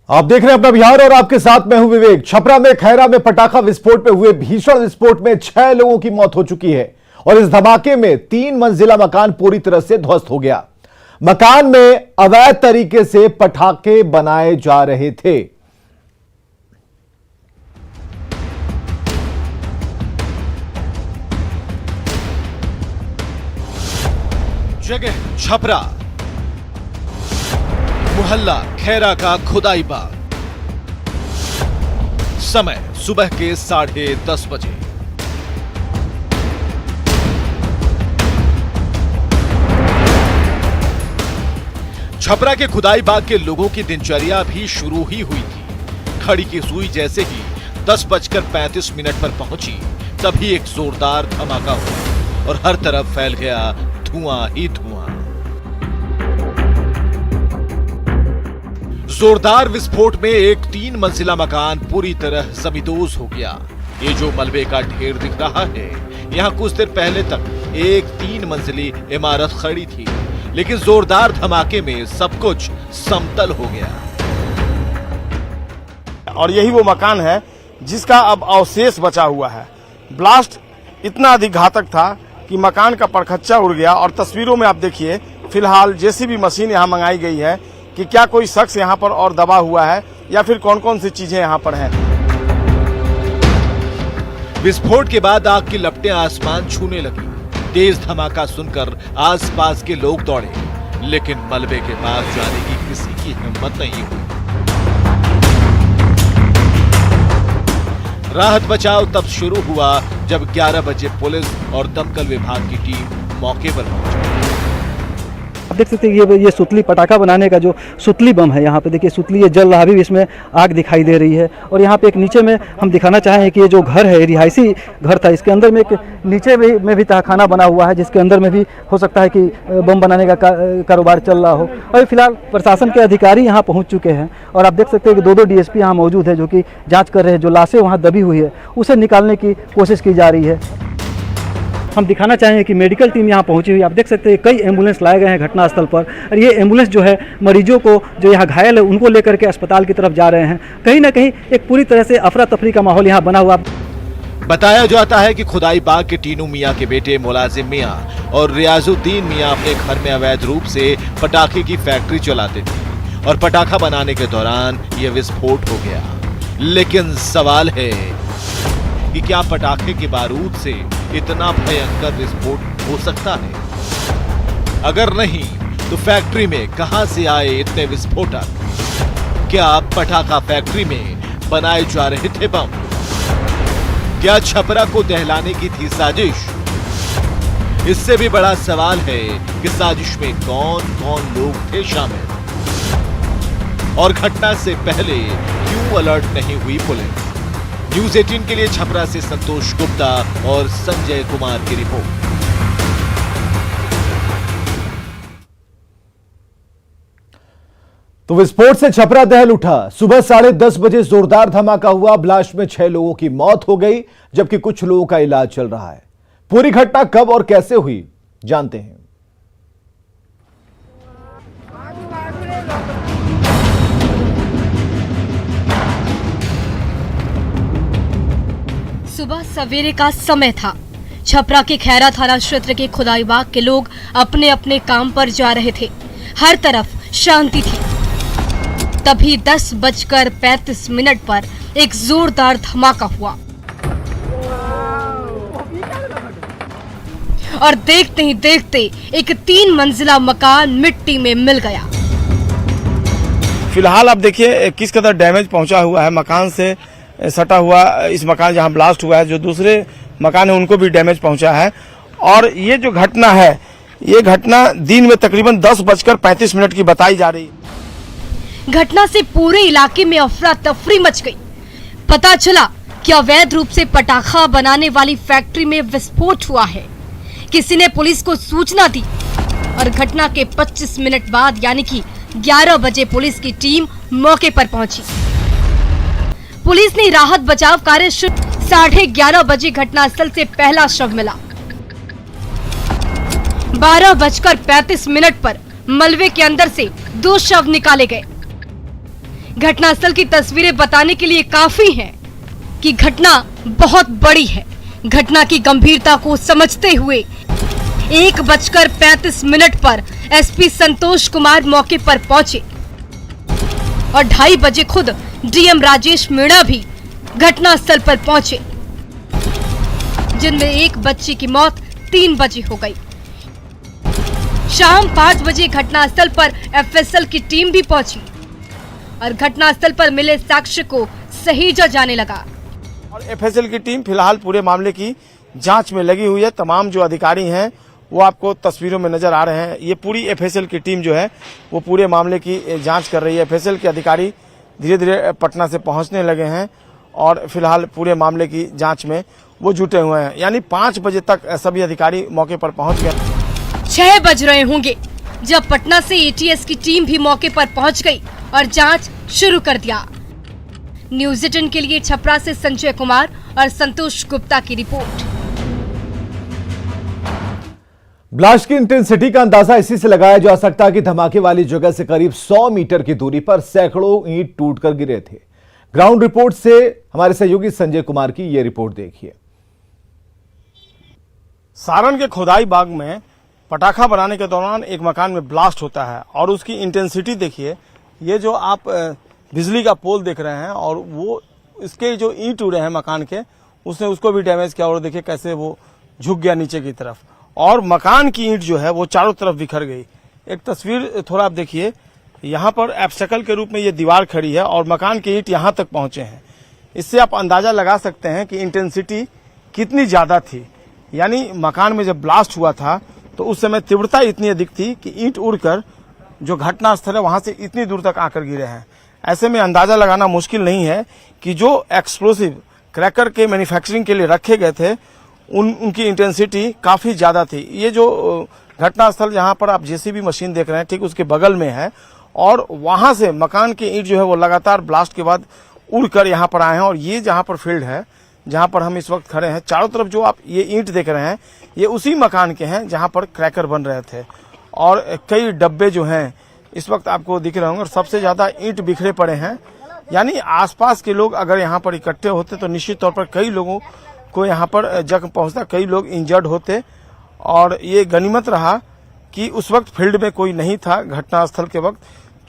आप देख रहे हैं अपना बिहार और आपके साथ मैं हूं विवेक। छपरा में खैरा में पटाखा विस्फोट में हुए भीषण विस्फोट में 6 लोगों की मौत हो चुकी है और इस धमाके में 3 मंजिला मकान पूरी तरह से ध्वस्त हो गया। मकान में अवैध तरीके से पटाखे बनाए जा रहे थे। जगह छपरा, मोहल्ला खैरा का खुदाई बाग। समय सुबह के 10:30 बजे। छपरा के खुदाई बाग के लोगों की दिनचर्या भी शुरू ही हुई थी। घड़ी की सुई जैसे ही 10:35 पर पहुंची, तभी एक जोरदार धमाका हुआ और हर तरफ फैल गया धुआं ही धुआं। जोरदार विस्फोट में एक 3 मंजिला मकान पूरी तरह जमींदोज हो गया। ये जो मलबे का ढेर दिख रहा है, यहाँ कुछ देर पहले तक एक 3 मंजिली इमारत खड़ी थी, लेकिन जोरदार धमाके में सब कुछ समतल हो गया। और यही वो मकान है जिसका अब अवशेष बचा हुआ है। ब्लास्ट इतना अधिक घातक था कि मकान का परखच्चा उड़ गया। और तस्वीरों में आप देखिए, फिलहाल जेसीबी मशीन यहाँ मंगाई गई है कि क्या कोई शख्स यहाँ पर और दबा हुआ है या फिर कौन कौन सी चीजें यहाँ पर हैं। विस्फोट के बाद आग की लपटें आसमान छूने लगी। तेज धमाका सुनकर आसपास के लोग दौड़े, लेकिन मलबे के पास जाने की किसी की हिम्मत नहीं हुई। राहत बचाव तब शुरू हुआ जब 11 बजे पुलिस और दमकल विभाग की टीम मौके पर पहुंची। आप देख सकते हैं ये सुतली पटाखा बनाने का जो सुतली बम है, यहाँ पे देखिए सुतली ये जल रहा भी, इसमें आग दिखाई दे रही है। और यहाँ पे एक नीचे में हम दिखाना चाहें कि ये जो घर है, रिहायशी घर था, इसके अंदर में एक नीचे में भी तहखाना बना हुआ है, जिसके अंदर में भी हो सकता है कि बम बनाने का कारोबार चल रहा हो। और फिलहाल प्रशासन के अधिकारी यहाँ पहुँच चुके हैं और आप देख सकते हैं कि 2 DSP यहाँ मौजूद है, जो कि जाँच कर रहे हैं। जो लाशें वहाँ दबी हुई है उसे निकालने की कोशिश की जा रही है। हम दिखाना चाहेंगे कि मेडिकल टीम यहाँ पहुंची हुई। आप देख सकते हैं कई एम्बुलेंस लाए गए हैं घटनास्थल पर, और ये एम्बुलेंस जो है मरीजों को जो यहाँ घायल है उनको लेकर के अस्पताल की तरफ जा रहे हैं। कहीं ना कहीं एक पूरी तरह से अफरा तफरी का माहौल यहाँ बना हुआ। बताया जाता है कि खुदाई बाग के टीनू मियां के बेटे मुलाजिम मियां और रियाजुद्दीन मियां अपने घर में अवैध रूप से पटाखे की फैक्ट्री चलाते थे और पटाखा बनाने के दौरान यह विस्फोट हो गया। लेकिन सवाल है कि क्या पटाखे के बारूद से इतना भयंकर विस्फोट हो सकता है? अगर नहीं, तो फैक्ट्री में कहां से आए इतने विस्फोटक? क्या पटाखा फैक्ट्री में बनाए जा रहे थे बम? क्या छपरा को दहलाने की थी साजिश? इससे भी बड़ा सवाल है कि साजिश में कौन कौन लोग थे शामिल, और घटना से पहले क्यों अलर्ट नहीं हुई पुलिस? न्यूज़ 18 के लिए छपरा से संतोष गुप्ता और संजय कुमार की रिपोर्ट। तो विस्फोट से छपरा दहल उठा। सुबह 10:30 बजे जोरदार धमाका हुआ। ब्लास्ट में 6 लोगों की मौत हो गई, जबकि कुछ लोगों का इलाज चल रहा है। पूरी घटना कब और कैसे हुई, जानते हैं। सुबह सवेरे का समय था। छपरा के खैरा थाना क्षेत्र के खुदाई बाग के लोग अपने अपने काम पर जा रहे थे। हर तरफ शांति थी। तभी 10:35 पर एक जोरदार धमाका हुआ और देखते ही देखते एक 3 मंजिला मकान मिट्टी में मिल गया। फिलहाल आप देखिए किस कदर डैमेज पहुंचा हुआ है। मकान से सटा हुआ इस मकान जहां ब्लास्ट हुआ है, जो दूसरे मकान है उनको भी डैमेज पहुंचा है। और ये जो घटना है, ये घटना दिन में तकरीबन 10:35 की बताई जा रही है। घटना से पूरे इलाके में अफरा तफरी मच गई। पता चला कि अवैध रूप से पटाखा बनाने वाली फैक्ट्री में विस्फोट हुआ है। किसी ने पुलिस को सूचना दी और घटना के 25 मिनट बाद यानी कि 11 बजे पुलिस की टीम मौके पर पहुंची। पुलिस ने राहत बचाव कार्य शुरू। 11:30 बजे घटनास्थल से पहला शव मिला। 12:35 पर मलबे के अंदर से 2 शव निकाले गए। घटनास्थल की तस्वीरें बताने के लिए काफी हैं कि घटना बहुत बड़ी है। घटना की गंभीरता को समझते हुए 1:35 पर एसपी संतोष कुमार मौके पर पहुंचे और 2:30 बजे खुद डीएम राजेश मीणा भी घटनास्थल पर पहुंचे, जिनमें एक बच्ची की मौत 3 बजे हो गई। शाम 5 बजे घटनास्थल पर एफएसएल की टीम भी पहुंची और घटनास्थल पर मिले साक्ष्य को सहेजा जाने लगा। और एफएसएल की टीम फिलहाल पूरे मामले की जांच में लगी हुई है। तमाम जो अधिकारी हैं वो आपको तस्वीरों में नजर आ रहे हैं। ये पूरी एफएसएल की टीम जो है वो पूरे मामले की जांच कर रही है। एफएसएल के अधिकारी धीरे धीरे पटना से पहुंचने लगे हैं और फिलहाल पूरे मामले की जांच में वो जुटे हुए हैं। यानी 5 बजे तक सभी अधिकारी मौके पर पहुंच गए। 6 बज रहे होंगे जब पटना से एटीएस की टीम भी मौके पर पहुंच गई और जांच शुरू कर दिया। न्यूज़ 18 के लिए छपरा से संजय कुमार और संतोष गुप्ता की रिपोर्ट। ब्लास्ट की इंटेंसिटी का अंदाजा इसी से लगाया जा सकता है कि धमाके वाली जगह से करीब 100 मीटर की दूरी पर सैकड़ों ईंट टूटकर गिरे थे। ग्राउंड रिपोर्ट से हमारे सहयोगी संजय कुमार की यह रिपोर्ट देखिए। सारण के खोदाई बाग में पटाखा बनाने के दौरान एक मकान में ब्लास्ट होता है और उसकी इंटेंसिटी देखिए। ये जो आप बिजली का पोल देख रहे हैं और वो इसके जो ईंट उड़े हैं मकान के, उसने उसको भी डैमेज किया और देखिए कैसे वो झुक गया नीचे की तरफ और मकान की ईंट जो है वो चारों तरफ बिखर गई। एक तस्वीर थोड़ा आप देखिए, यहाँ पर एब्स्टेकल के रूप में ये दीवार खड़ी है और मकान की ईंट यहाँ तक पहुंचे हैं। इससे आप अंदाजा लगा सकते हैं कि इंटेंसिटी कितनी ज्यादा थी। यानी मकान में जब ब्लास्ट हुआ था तो उस समय तीव्रता इतनी अधिक थी कि ईंट उड़कर जो घटना स्थल है वहां से इतनी दूर तक आकर गिरे हैं। ऐसे में अंदाजा लगाना मुश्किल नहीं है कि जो एक्सप्लोसिव क्रैकर के मैन्युफैक्चरिंग के लिए रखे गए थे उनकी इंटेंसिटी काफी ज्यादा थी। ये जो घटनास्थल जहां पर आप जेसीबी मशीन देख रहे हैं ठीक उसके बगल में है और वहां से मकान की ईंट जो है वो लगातार ब्लास्ट के बाद उड़कर यहाँ पर आए हैं। और ये जहां पर फील्ड है जहां पर हम इस वक्त खड़े हैं, चारों तरफ जो आप ये ईंट देख रहे हैं ये उसी मकान के हैं जहां पर क्रैकर बन रहे थे और कई डब्बे जो हैं इस वक्त आपको दिख रहे होंगे और सबसे ज्यादा ईंट बिखरे पड़े हैं। यानी आसपास के लोग अगर यहाँ पर इकट्ठे होते तो निश्चित तौर पर कई लोगों को यहाँ पर जख्म पहुंचता, कई लोग इंजर्ड होते। और ये गनीमत रहा कि उस वक्त फील्ड में कोई नहीं था घटनास्थल के वक्त,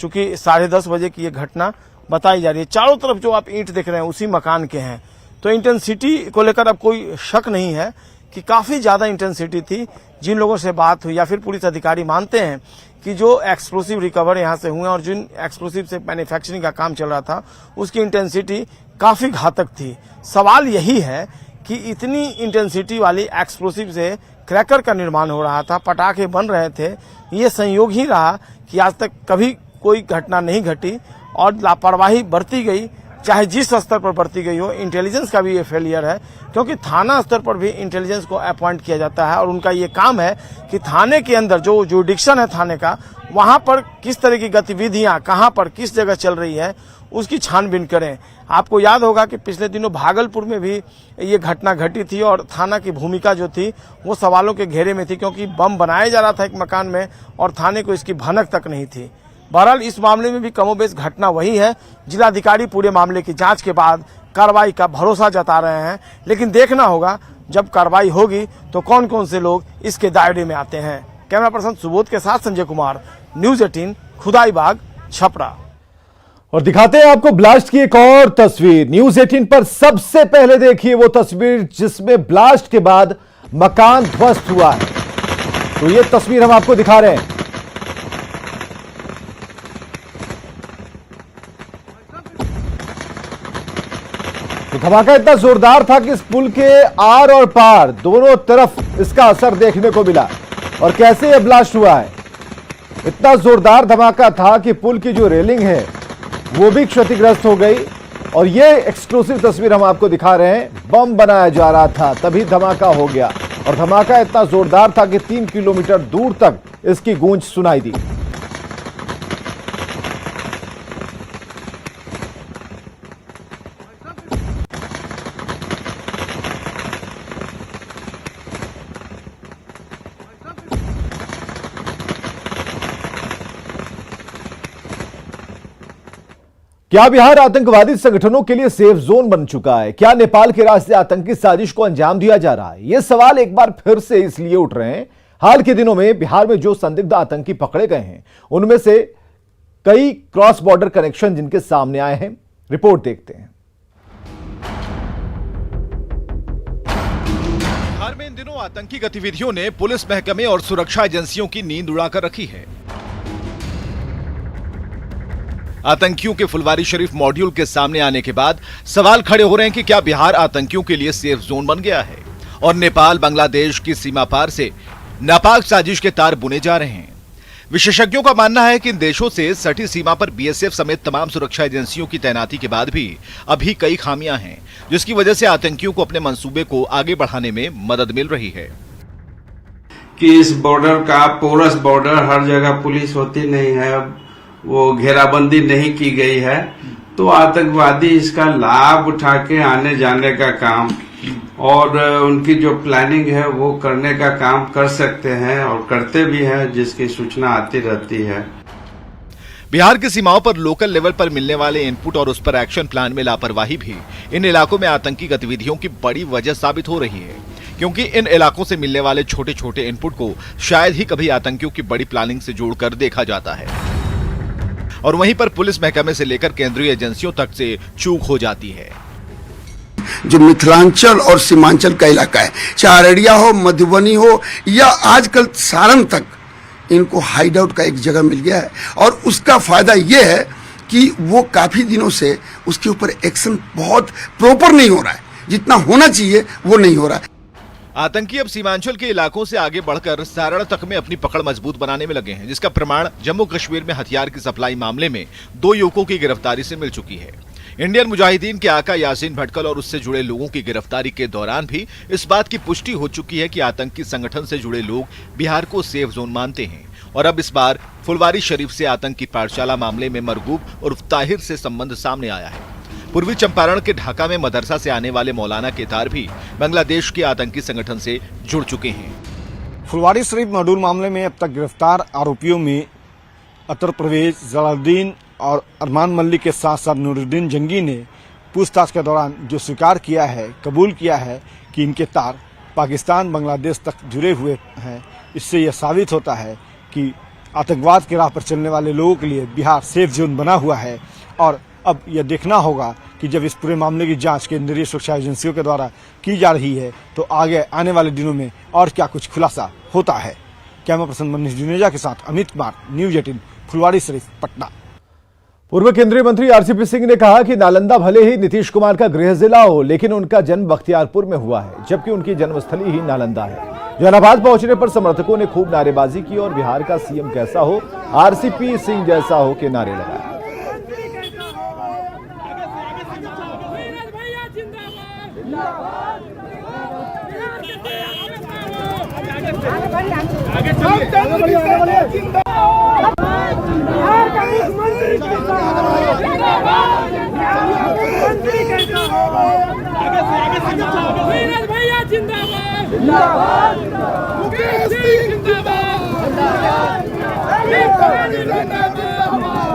चूंकि 10:30 बजे की ये घटना बताई जा रही है। चारों तरफ जो आप ईंट देख रहे हैं उसी मकान के हैं। तो इंटेंसिटी को लेकर अब कोई शक नहीं है कि काफी ज्यादा इंटेंसिटी थी। जिन लोगों से बात हुई या फिर पुलिस अधिकारी मानते हैं कि जो एक्सप्लोसिव रिकवर यहाँ से हुए और जिन एक्सप्लोसिव से मैन्युफैक्चरिंग का काम चल रहा था उसकी इंटेंसिटी काफी घातक थी। सवाल यही है कि इतनी इंटेंसिटी वाली एक्सप्लोसिव से क्रैकर का निर्माण हो रहा था, पटाखे बन रहे थे, ये संयोग ही रहा कि आज तक कभी कोई घटना नहीं घटी और लापरवाही बरती गई, चाहे जिस स्तर पर बरती गई हो। इंटेलिजेंस का भी ये फेलियर है क्योंकि थाना स्तर पर भी इंटेलिजेंस को अपॉइंट किया जाता है और उनका ये काम है कि थाने के अंदर जो जुरिडिक्शन है थाने का, वहां पर किस तरह की गतिविधियां कहां पर किस जगह चल रही है उसकी छानबीन करें। आपको याद होगा कि पिछले दिनों भागलपुर में भी ये घटना घटी थी और थाना की भूमिका जो थी वो सवालों के घेरे में थी क्योंकि बम बनाया जा रहा था एक मकान में और थाने को इसकी भनक तक नहीं थी। बहरहाल इस मामले में भी कमोबेश घटना वही है। जिलाधिकारी पूरे मामले की जांच के बाद कार्रवाई का भरोसा जता रहे हैं, लेकिन देखना होगा जब कार्रवाई होगी तो कौन कौन से लोग इसके दायरे में आते हैं। कैमरा पर्सन सुबोध के साथ संजय कुमार, न्यूज़ 18, खुदाई बाग, छपरा। और दिखाते हैं आपको ब्लास्ट की एक और तस्वीर। न्यूज़ 18 पर सबसे पहले देखिए वो तस्वीर जिसमें ब्लास्ट के बाद मकान ध्वस्त हुआ है। तो ये तस्वीर हम आपको दिखा रहे हैं। तो धमाका इतना जोरदार था कि इस पुल के आर और पार दोनों तरफ इसका असर देखने को मिला। और कैसे यह ब्लास्ट हुआ है, इतना जोरदार धमाका था कि पुल की जो रेलिंग है वो भी क्षतिग्रस्त हो गई। और ये एक्सक्लूसिव तस्वीर हम आपको दिखा रहे हैं। बम बनाया जा रहा था तभी धमाका हो गया और धमाका इतना जोरदार था कि 3 किलोमीटर दूर तक इसकी गूंज सुनाई दी। क्या बिहार आतंकवादी संगठनों के लिए सेफ जोन बन चुका है? क्या नेपाल के रास्ते आतंकी साजिश को अंजाम दिया जा रहा है? ये सवाल एक बार फिर से इसलिए उठ रहे हैं, हाल के दिनों में बिहार में जो संदिग्ध आतंकी पकड़े गए हैं उनमें से कई क्रॉस बॉर्डर कनेक्शन जिनके सामने आए हैं। रिपोर्ट देखते हैं। बिहार में इन दिनों आतंकी गतिविधियों ने पुलिस महकमे और सुरक्षा एजेंसियों की नींद उड़ाकर रखी है। आतंकियों के फुलवारी शरीफ मॉड्यूल के सामने आने के बाद सवाल खड़े हो रहे हैं कि क्या बिहार आतंकियों के लिए सेफ जोन बन गया है और नेपाल बांग्लादेश की सीमा पार से नापाक साजिश के तार बुने जा रहे हैं। विशेषज्ञों का मानना है कि इन देशों से सटी सीमा पर बीएसएफ समेत तमाम सुरक्षा एजेंसियों की तैनाती के बाद भी अभी कई खामियां हैं, जिसकी वजह से आतंकियों को अपने मंसूबे को आगे बढ़ाने में मदद मिल रही है। कि इस बॉर्डर का पोरस बॉर्डर, हर जगह पुलिस होती नहीं है, वो घेराबंदी नहीं की गई है, तो आतंकवादी इसका लाभ उठा के आने जाने का काम और उनकी जो प्लानिंग है वो करने का काम कर सकते हैं और करते भी हैं, जिसकी सूचना आती रहती है। बिहार की सीमाओं पर लोकल लेवल पर मिलने वाले इनपुट और उस पर एक्शन प्लान में लापरवाही भी इन इलाकों में आतंकी गतिविधियों की बड़ी वजह साबित हो रही है, क्योंकि इन इलाकों से मिलने वाले छोटे छोटे इनपुट को शायद ही कभी आतंकियों की बड़ी प्लानिंग से जोड़कर देखा जाता है और वहीं पर पुलिस महकमे से लेकर केंद्रीय एजेंसियों तक से चूक हो जाती है। जो मिथिलांचल और सीमांचल का इलाका है, चाहे अररिया हो, मधुबनी हो या आजकल सारण तक, इनको हाइड आउट का एक जगह मिल गया है और उसका फायदा यह है कि वो काफी दिनों से उसके ऊपर एक्शन बहुत प्रॉपर नहीं हो रहा है, जितना होना चाहिए वो नहीं हो रहा है। आतंकी अब सीमांचल के इलाकों से आगे बढ़कर सारण तक में अपनी पकड़ मजबूत बनाने में लगे हैं, जिसका प्रमाण जम्मू कश्मीर में हथियार की सप्लाई मामले में 2 युवकों की गिरफ्तारी से मिल चुकी है। इंडियन मुजाहिदीन के आका यासीन भटकल और उससे जुड़े लोगों की गिरफ्तारी के दौरान भी इस बात की पुष्टि हो चुकी है कि आतंकी संगठन से जुड़े लोग बिहार को सेफ जोन मानते हैं और अब इस बार फुलवारी शरीफ से आतंकी पाठशाला मामले में मरगूब और ताहिर से संबंध सामने आया है। पूर्वी चंपारण के ढाका में मदरसा से आने वाले मौलाना के तार भी बांग्लादेश के आतंकी संगठन से जुड़ चुके हैं। फुलवारी शरीफ मॉड्यूल मामले में अब तक गिरफ्तार आरोपियों में अतर परवेज, जलालुद्दीन और अरमान मल्लिक के साथ साथ नूरुद्दीन जंगी ने पूछताछ के दौरान जो स्वीकार किया है, कबूल किया है कि इनके तार पाकिस्तान, बांग्लादेश तक जुड़े हुए हैं। इससे यह साबित होता है कि आतंकवाद के राह पर चलने वाले लोगों के लिए बिहार सेफ जोन बना हुआ है और अब यह देखना होगा कि जब इस पूरे मामले की जांच केंद्रीय सुरक्षा एजेंसियों के द्वारा की जा रही है तो आगे आने वाले दिनों में और क्या कुछ खुलासा होता है। कैमरा पर्सन मनीष जुनेजा के साथ अमित कुमार, न्यूज 18, फुलवारी शरीफ, पटना। पूर्व केंद्रीय मंत्री आरसीपी सिंह ने कहा कि नालंदा भले ही नीतीश कुमार का गृह जिला हो, लेकिन उनका जन्म बख्तियारपुर में हुआ है, जबकि उनकी जन्मस्थली ही नालंदा है। जहानाबाद पहुंचने पर समर्थकों ने खूब नारेबाजी की और बिहार का सीएम कैसा हो, आरसीपी सिंह जैसा हो के नारे लगाए।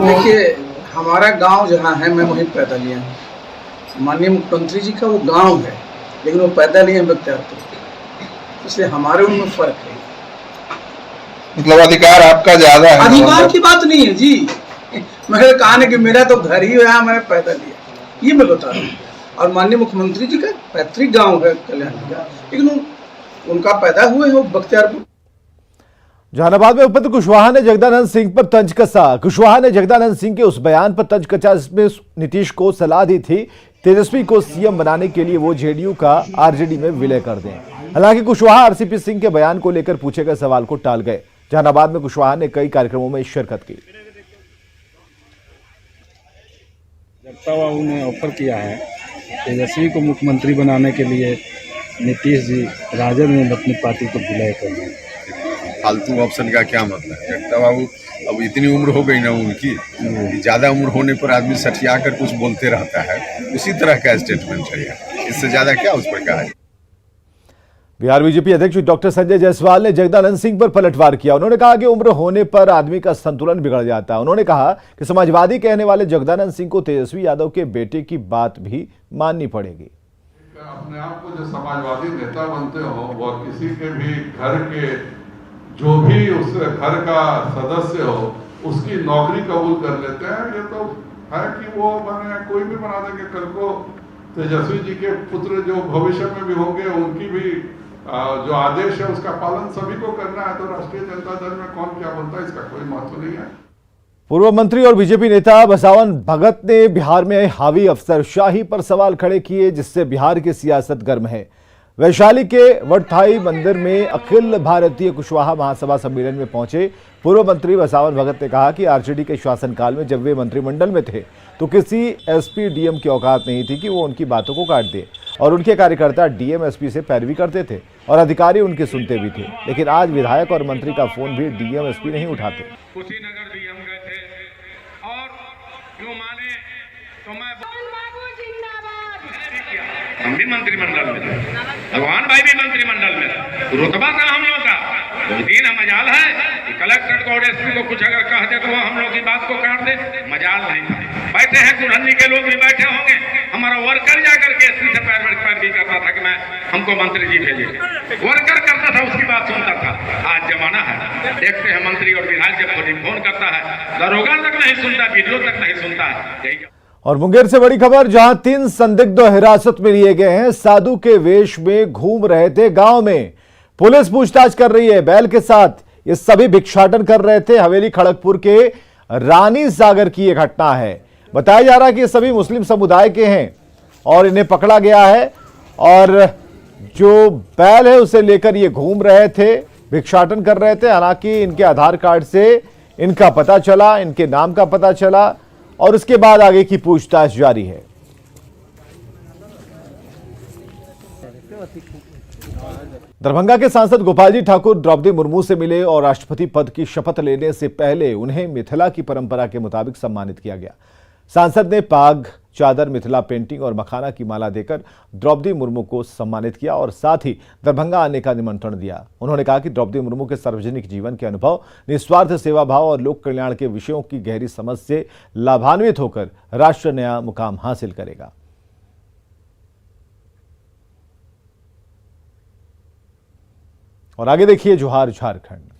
देखिए, हमारा गांव जहाँ है, मैं वहीं पैदा लिया हूँ। माननीय मुख्यमंत्री जी का वो गांव है, लेकिन वो पैदा लिए हैं बख्तियारपुर, इसलिए हमारे उनमें फर्क है। मतलब अधिकार आपका ज्यादा है? अधिकार की बात नहीं है जी, मैंने कहा ना कि मेरा तो घर ही है, मैंने पैदा लिया, ये मैं बता रहा हूँ। और माननीय मुख्यमंत्री जी का पैतृक गांव है कल्याण का, लेकिन उनका पैदा हुए हैं बख्तियारपुर। जहानाबाद में उपेंद्र कुशवाहा ने जगदानंद सिंह पर तंज कसा। कुशवाहा ने जगदानंद सिंह के उस बयान पर तंज कसा जिसमें नीतीश को सलाह दी थी तेजस्वी को सीएम बनाने के लिए वो जेडीयू का आरजेडी में विलय कर दें। हालांकि कुशवाहा आरसीपी सिंह के बयान को लेकर पूछे गए सवाल को टाल गए। जहानाबाद में कुशवाहा ने कई कार्यक्रमों में शिरकत की। जगता बाबू ने ऑफर किया है तेजस्वी को मुख्यमंत्री बनाने के लिए, नीतीश जी राजद में अपनी पार्टी को विलय कर दें। फालतू ऑप्शन का क्या मतलब है? जगता बाबू अब इतनी उम्र हो गई ना उनकी कि ज्यादा उम्र होने पर आदमी सठिया कर कुछ बोलते रहता है, उसी तरह का स्टेटमेंट है। इससे ज्यादा क्या उस पर कहा है? बिहार बीजेपी अध्यक्ष डॉक्टर संजय जायसवाल ने जगदानंद सिंह पर पलटवार किया। उन्होंने कहा कि उम्र होने पर आदमी का संतुलन बिगड़ जाता है। उन्होंने कहा कि समाजवादी कहने वाले जगदानंद सिंह को तेजस्वी यादव के बेटे की बात भी माननी पड़ेगी। अपने आप को जो समाजवादी नेता बनते हो वह किसी के भी घर के जो भी उस घर का सदस्य हो उसकी नौकरी कबूल कर लेते हैं। ये तो है कि वो बने कोई भी बना देंगे। कल को तेजस्वी जी के पुत्र जो भविष्य में भी होंगे उनकी भी जो आदेश है उसका पालन सभी को करना है। तो राष्ट्रीय जनता दल में कौन क्या बनता है इसका कोई महत्व नहीं है। पूर्व मंत्री और बीजेपी नेता बसावन भगत ने बिहार में हावी अफसरशाही पर सवाल खड़े किए, जिससे बिहार की सियासत गर्म है। वैशाली के वडथाई मंदिर में अखिल भारतीय कुशवाहा महासभा सम्मेलन में पहुंचे पूर्व मंत्री बसावन भगत ने कहा कि आरजेडी के शासनकाल में जब वे मंत्रिमंडल में थे तो किसी एसपी डीएम की औकात नहीं थी कि वो उनकी बातों को काट दे, और उनके कार्यकर्ता डीएम एसपी से पैरवी करते थे और अधिकारी उनके सुनते भी थे। लेकिन आज विधायक और मंत्री का फोन भी डीएम एसपी नहीं उठाते। कुशीनगर भी हम गए थे और क्यों माने तो मैं हम भी मंत्रिमंडल में थे, भगवान भाई भी मंत्रिमंडल में थे। रुतबा था हम लोग का। कोई दिन मजाल है कि कलेक्टर को और एसपी को कुछ अगर कह दे तो वो हम लोग की बात को काट दे, मजाल नहीं था। बैठे हैं कुल्हनी के लोग भी बैठे होंगे। हमारा वर्कर जाकर के एसपी से पैरवी करता था कि मैं हमको मंत्री जी भेजिए। वर्कर करता था, उसकी बात सुनता था। आज जमाना है, देखते हैं मंत्री और विधायक जब फोन करता है दरोगा तक नहीं सुनता, वीडियो तक नहीं सुनता है। और मुंगेर से बड़ी खबर, जहां 3 संदिग्ध हिरासत में लिए गए हैं। साधु के वेश में घूम रहे थे गांव में। पुलिस पूछताछ कर रही है बैल के साथ। ये सभी भिक्षाटन कर रहे थे। हवेली खड़गपुर के रानी सागर की यह घटना है। बताया जा रहा है कि ये सभी मुस्लिम समुदाय के हैं और इन्हें पकड़ा गया है और जो बैल है उसे लेकर ये घूम रहे थे, भिक्षाटन कर रहे थे। हालांकि इनके आधार कार्ड से इनका पता चला, इनके नाम का पता चला और उसके बाद आगे की पूछताछ जारी है। दरभंगा के सांसद गोपालजी ठाकुर द्रौपदी मुर्मू से मिले और राष्ट्रपति पद की शपथ लेने से पहले उन्हें मिथिला की परंपरा के मुताबिक सम्मानित किया गया। सांसद ने पाग, चादर, मिथिला पेंटिंग और मखाना की माला देकर द्रौपदी मुर्मू को सम्मानित किया और साथ ही दरभंगा आने का निमंत्रण दिया। उन्होंने कहा कि द्रौपदी मुर्मू के सार्वजनिक जीवन के अनुभव, निस्वार्थ सेवा भाव और लोक कल्याण के विषयों की गहरी समझ से लाभान्वित होकर राष्ट्र नया मुकाम हासिल करेगा। और आगे देखिए जोहार झारखंड।